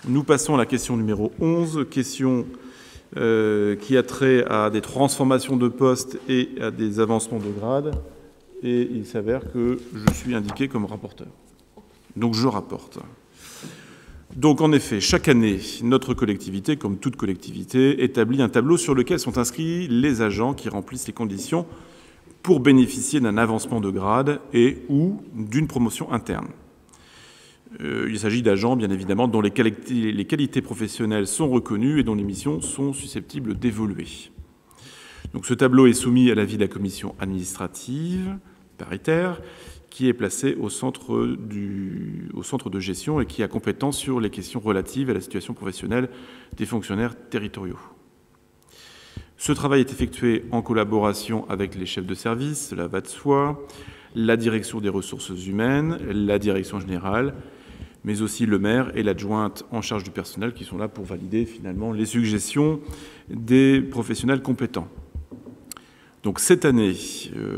Nous passons à la question numéro 11, question qui a trait à des transformations de postes et à des avancements de grade. Et il s'avère que je suis indiqué comme rapporteur. Donc je rapporte. Donc en effet, chaque année, notre collectivité, comme toute collectivité, établit un tableau sur lequel sont inscrits les agents qui remplissent les conditions pour bénéficier d'un avancement de grade et ou d'une promotion interne. Il s'agit d'agents, bien évidemment, dont les qualités professionnelles sont reconnues et dont les missions sont susceptibles d'évoluer. Donc ce tableau est soumis à l'avis de la commission administrative paritaire, qui est placée au centre de gestion et qui a compétence sur les questions relatives à la situation professionnelle des fonctionnaires territoriaux. Ce travail est effectué en collaboration avec les chefs de service, cela va de soi, la direction des ressources humaines, la direction générale, mais aussi le maire et l'adjointe en charge du personnel qui sont là pour valider finalement les suggestions des professionnels compétents. Donc cette année,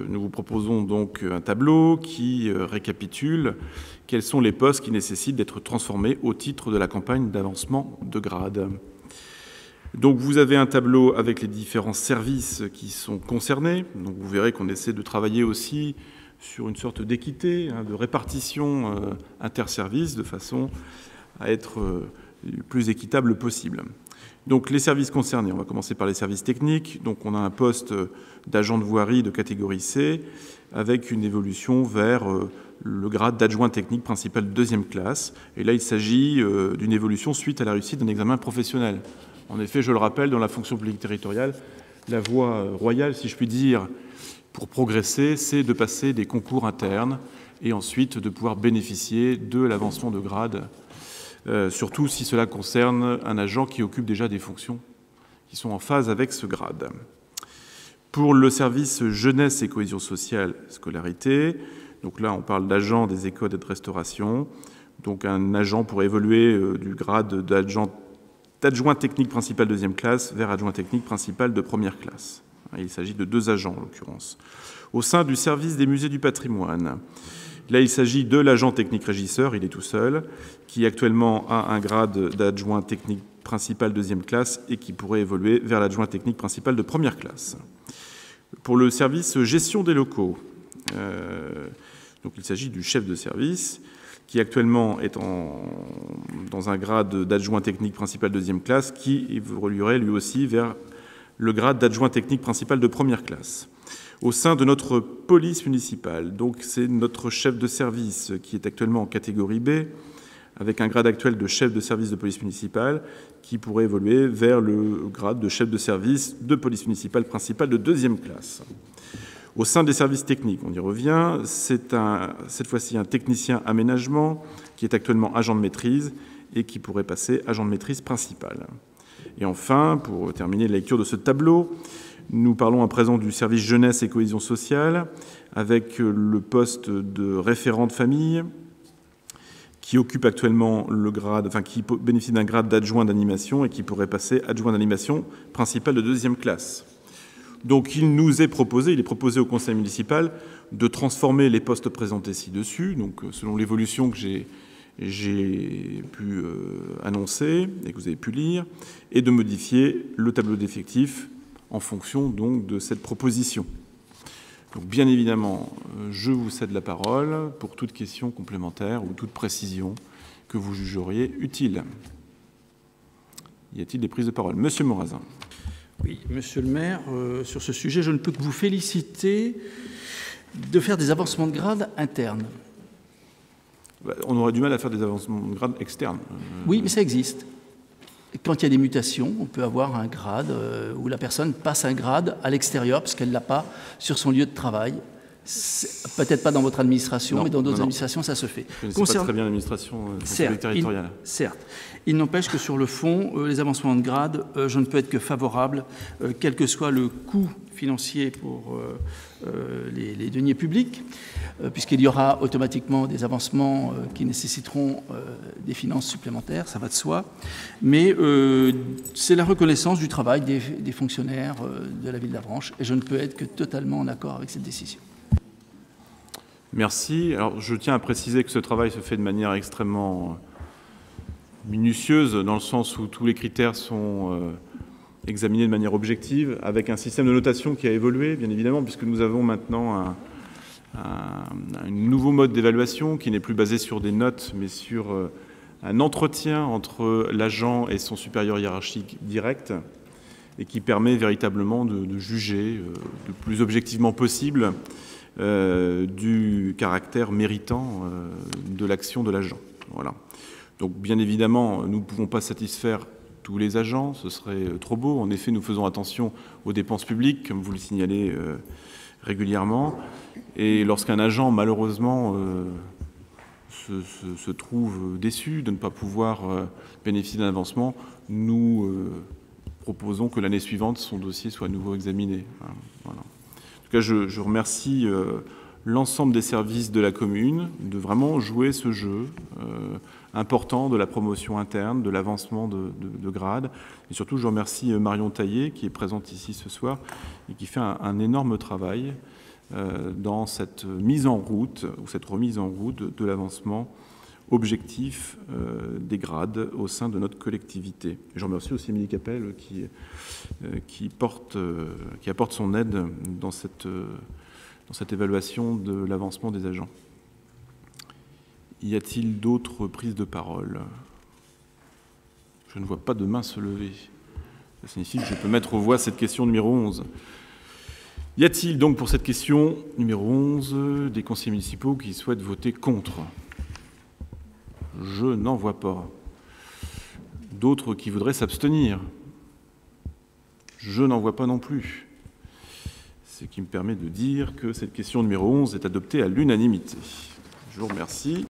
nous vous proposons donc un tableau qui récapitule quels sont les postes qui nécessitent d'être transformés au titre de la campagne d'avancement de grade. Donc vous avez un tableau avec les différents services qui sont concernés. Donc vous verrez qu'on essaie de travailler aussi sur une sorte d'équité, de répartition interservices de façon à être le plus équitable possible. Donc les services concernés, on va commencer par les services techniques. Donc on a un poste d'agent de voirie de catégorie C avec une évolution vers le grade d'adjoint technique principal de deuxième classe. Et là, il s'agit d'une évolution suite à la réussite d'un examen professionnel. En effet, je le rappelle, dans la fonction publique territoriale, la voie royale, si je puis dire, pour progresser, c'est de passer des concours internes et ensuite de pouvoir bénéficier de l'avancement de grade, surtout si cela concerne un agent qui occupe déjà des fonctions qui sont en phase avec ce grade. Pour le service jeunesse et cohésion sociale scolarité, donc là on parle d'agent des écoles de restauration, donc un agent pour évoluer du grade d'adjoint technique principal deuxième classe vers adjoint technique principal de première classe. Il s'agit de 2 agents en l'occurrence. Au sein du service des musées du patrimoine, là, il s'agit de l'agent technique régisseur, il est tout seul, qui actuellement a un grade d'adjoint technique principal deuxième classe et qui pourrait évoluer vers l'adjoint technique principal de première classe. Pour le service gestion des locaux, donc il s'agit du chef de service qui actuellement est dans un grade d'adjoint technique principal deuxième classe qui évoluerait lui aussi vers le grade d'adjoint technique principal de première classe. Au sein de notre police municipale, donc c'est notre chef de service qui est actuellement en catégorie B, avec un grade actuel de chef de service de police municipale, qui pourrait évoluer vers le grade de chef de service de police municipale principale de deuxième classe. Au sein des services techniques, on y revient, c'est cette fois-ci un technicien aménagement qui est actuellement agent de maîtrise et qui pourrait passer agent de maîtrise principal. Et enfin, pour terminer la lecture de ce tableau, nous parlons à présent du service jeunesse et cohésion sociale, avec le poste de référent de famille, qui occupe actuellement le grade, qui bénéficie d'un grade d'adjoint d'animation et qui pourrait passer adjoint d'animation principal de deuxième classe. Donc il est proposé au conseil municipal de transformer les postes présentés ci-dessus, donc selon l'évolution que j'ai pu annoncer et que vous avez pu lire, et de modifier le tableau d'effectifs en fonction donc de cette proposition. Donc bien évidemment, je vous cède la parole pour toute question complémentaire ou toute précision que vous jugeriez utile. Y a-t-il des prises de parole? Monsieur Morazin. Oui, monsieur le maire, sur ce sujet, je ne peux que vous féliciter de faire des avancements de grade internes. On aurait du mal à faire des avancements de grade externes. Oui, mais ça existe. Quand il y a des mutations, on peut avoir un grade où la personne passe un grade à l'extérieur parce qu'elle ne l'a pas sur son lieu de travail. Peut-être pas dans votre administration, mais dans d'autres administrations, ça se fait. Je ne connais pas très bien l'administration territoriale. Certes. Il n'empêche que sur le fond, les avancements de grade, je ne peux être que favorable, quel que soit le coût financier pour les deniers publics, puisqu'il y aura automatiquement des avancements qui nécessiteront des finances supplémentaires, ça va de soi. Mais c'est la reconnaissance du travail des fonctionnaires de la ville d'Avranches, et je ne peux être que totalement en accord avec cette décision. Merci. Alors, je tiens à préciser que ce travail se fait de manière extrêmement minutieuse, dans le sens où tous les critères sont examinés de manière objective, avec un système de notation qui a évolué, bien évidemment, puisque nous avons maintenant un nouveau mode d'évaluation qui n'est plus basé sur des notes, mais sur un entretien entre l'agent et son supérieur hiérarchique direct, et qui permet véritablement de juger le plus objectivement possible du caractère méritant de l'action de l'agent. Voilà. Donc, bien évidemment, nous ne pouvons pas satisfaire tous les agents, ce serait trop beau. En effet, nous faisons attention aux dépenses publiques, comme vous le signalez régulièrement. Et lorsqu'un agent, malheureusement, se trouve déçu de ne pas pouvoir bénéficier d'un avancement, nous proposons que l'année suivante, son dossier soit à nouveau examiné. Voilà. En tout cas, je remercie l'ensemble des services de la commune de vraiment jouer ce jeu important de la promotion interne, de l'avancement de grade. Et surtout, je remercie Marion Taillé, qui est présente ici ce soir, et qui fait un énorme travail dans cette mise en route, ou cette remise en route de l'avancement objectif des grades au sein de notre collectivité. Et je remercie aussi Émilie Capel qui apporte son aide dans cette évaluation de l'avancement des agents. Y a-t-il d'autres prises de parole? Je ne vois pas de main se lever. Ça signifie que je peux mettre aux voix cette question numéro 11. Y a-t-il donc pour cette question numéro 11 des conseillers municipaux qui souhaitent voter contre? Je n'en vois pas. D'autres qui voudraient s'abstenir? Je n'en vois pas non plus. Ce qui me permet de dire que cette question numéro 11 est adoptée à l'unanimité. Je vous remercie.